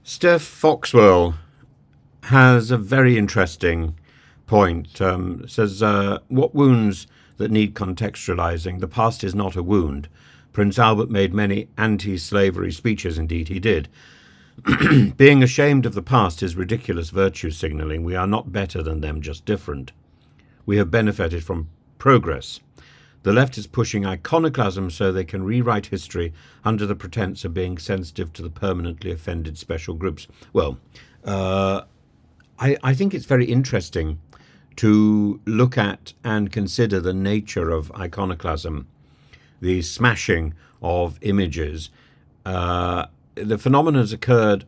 Steph Foxwell has a very interesting point. Says, what wounds that need contextualizing? The past is not a wound. Prince Albert made many anti-slavery speeches, indeed he did. Being ashamed of the past is ridiculous virtue signaling. We are not better than them, just different. We have benefited from progress. The left is pushing iconoclasm so they can rewrite history under the pretense of being sensitive to the permanently offended special groups. Well, I think it's very interesting to look at and consider the nature of iconoclasm, the smashing of images. The phenomenon has occurred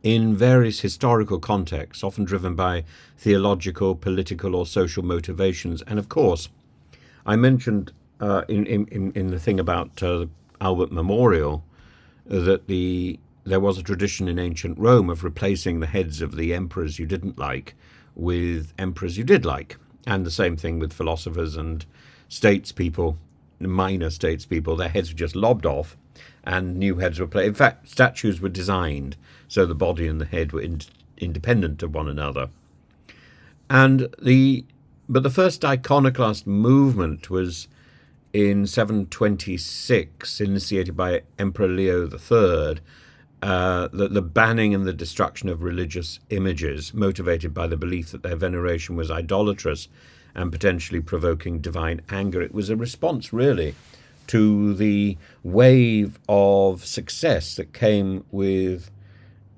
in various historical contexts, often driven by theological, political, or social motivations. And of course, I mentioned in the thing about the Albert Memorial that there was a tradition in ancient Rome of replacing the heads of the emperors you didn't like with emperors you did like. And the same thing with philosophers and statespeople, minor statespeople. Their heads were just lobbed off and new heads were placed. In fact, statues were designed so the body and the head were independent of one another. But the first iconoclast movement was in 726, initiated by Emperor Leo III, the banning and the destruction of religious images, motivated by the belief that their veneration was idolatrous and potentially provoking divine anger. It was a response, really, to the wave of success that came with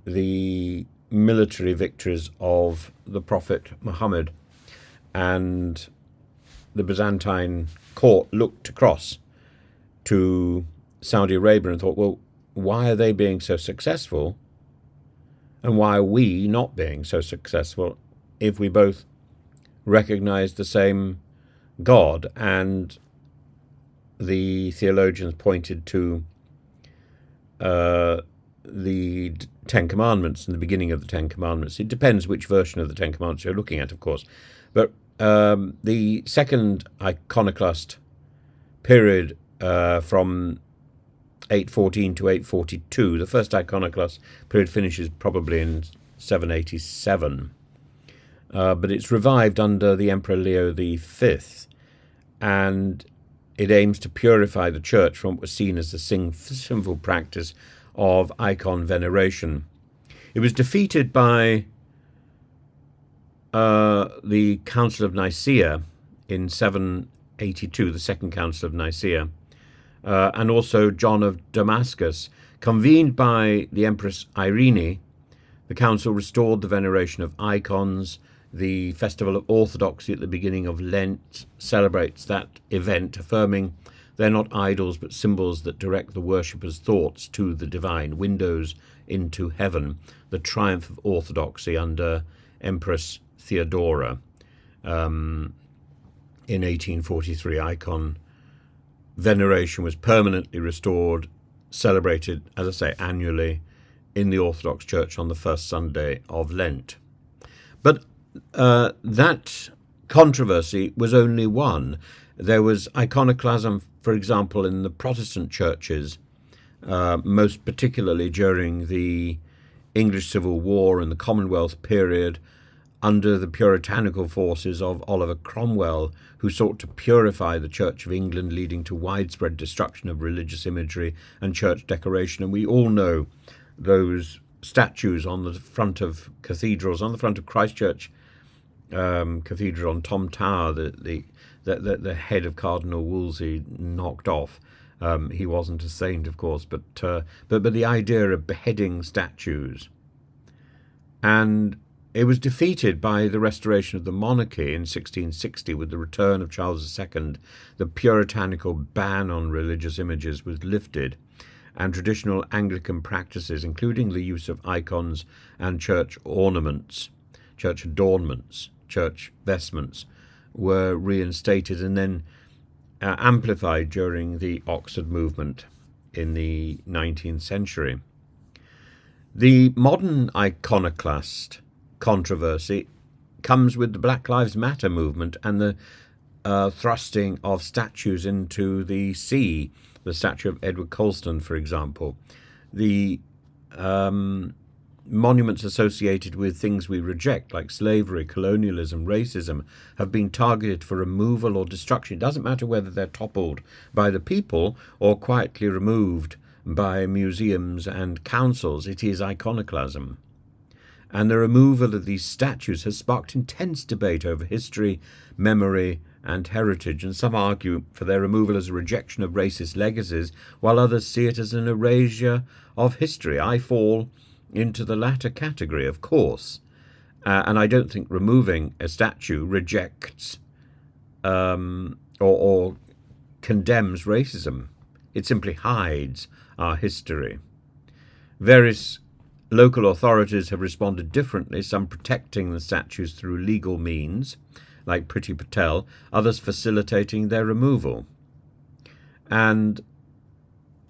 the military victories of the Prophet Muhammad. And the Byzantine court looked across to Saudi Arabia and thought, well, why are they being so successful? And why are we not being so successful if we both recognize the same God? And the theologians pointed to the Ten Commandments and the beginning of the Ten Commandments. It depends which version of the Ten Commandments you're looking at, of course. But the second iconoclast period from 814 to 842, the first iconoclast period finishes probably in 787. But it's revived under the Emperor Leo V, and it aims to purify the church from what was seen as the sinful practice of icon veneration. It was defeated by the Council of Nicaea in 782, the Second Council of Nicaea, and also John of Damascus. Convened by the Empress Irene, the council restored the veneration of icons. The Festival of Orthodoxy at the beginning of Lent celebrates that event, affirming they're not idols but symbols that direct the worshipper's thoughts to the divine, windows into heaven, the triumph of orthodoxy under Empress Theodora. In 1843, icon veneration was permanently restored, celebrated, as I say, annually in the Orthodox Church on the first Sunday of Lent. But that controversy was only one. There was iconoclasm, for example, in the Protestant churches, most particularly during the English Civil War and the Commonwealth period, under the puritanical forces of Oliver Cromwell, who sought to purify the Church of England, leading to widespread destruction of religious imagery and church decoration. And we all know those statues on the front of cathedrals, on the front of Christchurch Cathedral on Tom Tower, the head of Cardinal Wolsey knocked off. He wasn't a saint, of course, but the idea of beheading statues. And it was defeated by the restoration of the monarchy in 1660 with the return of Charles II. The puritanical ban on religious images was lifted, and traditional Anglican practices, including the use of icons and church ornaments, church adornments, church vestments, were reinstated and then amplified during the Oxford movement in the 19th century. The modern iconoclast controversy comes with the Black Lives Matter movement and the thrusting of statues into the sea. The statue of Edward Colston, for example. The monuments associated with things we reject, like slavery, colonialism, racism, have been targeted for removal or destruction. It doesn't matter whether they're toppled by the people or quietly removed by museums and councils. It is iconoclasm. And the removal of these statues has sparked intense debate over history, memory, and heritage, and some argue for their removal as a rejection of racist legacies, while others see it as an erasure of history. I fall into the latter category, of course, and I don't think removing a statue rejects or condemns racism. It simply hides our history. Various local authorities have responded differently, some protecting the statues through legal means, like Priti Patel, others facilitating their removal, and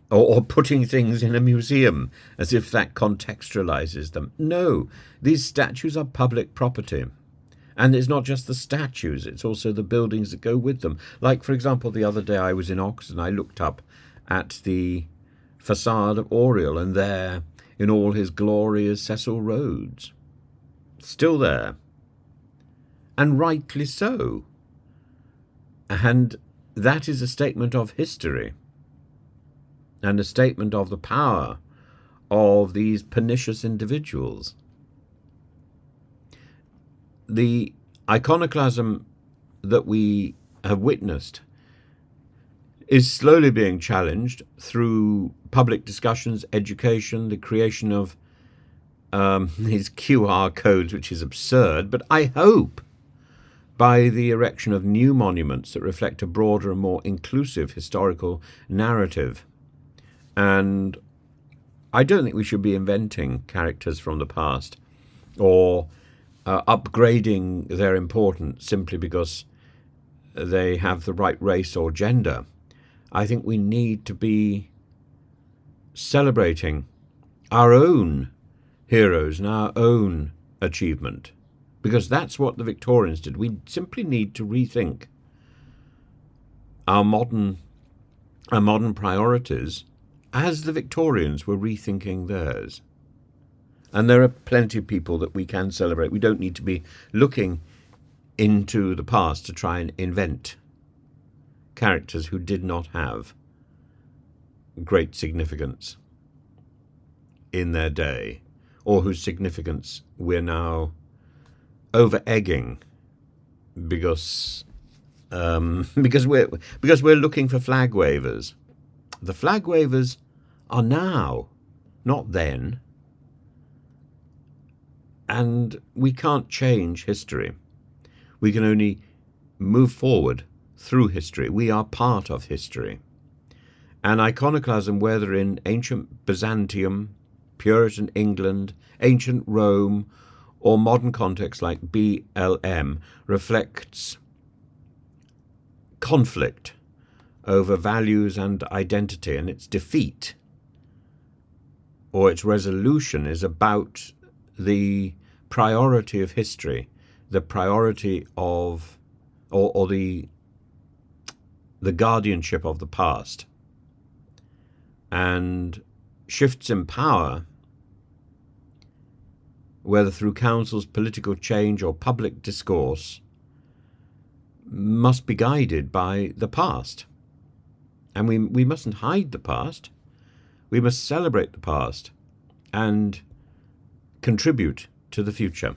or putting things in a museum as if that contextualizes them. No, these statues are public property. And it's not just the statues, it's also the buildings that go with them. Like, for example, the other day I was in Oxford and I looked up at the facade of Oriel, and there, in all his glory, is Cecil Rhodes. Still there. And rightly so. And that is a statement of history, and a statement of the power of these pernicious individuals. The iconoclasm that we have witnessed is slowly being challenged through public discussions, education, the creation of these QR codes, which is absurd, but I hope by the erection of new monuments that reflect a broader and more inclusive historical narrative. And I don't think we should be inventing characters from the past or upgrading their importance simply because they have the right race or gender. I think we need to be celebrating our own heroes and our own achievement, because that's what the Victorians did. We simply need to rethink our modern priorities as the Victorians were rethinking theirs. And there are plenty of people that we can celebrate. We don't need to be looking into the past to try and invent characters who did not have great significance in their day, or whose significance we're now over-egging because we're looking for flag wavers. The flag wavers are now, not then. And we can't change history. We can only move forward through history. We are part of history. And iconoclasm, whether in ancient Byzantium, Puritan England, ancient Rome, or modern contexts like BLM, reflects conflict over values and identity, and its defeat or its resolution is about the priority of history, the priority of or the guardianship of the past. And shifts in power, whether through councils, political change, or public discourse, must be guided by the past. And we mustn't hide the past. We must celebrate the past and contribute to the future.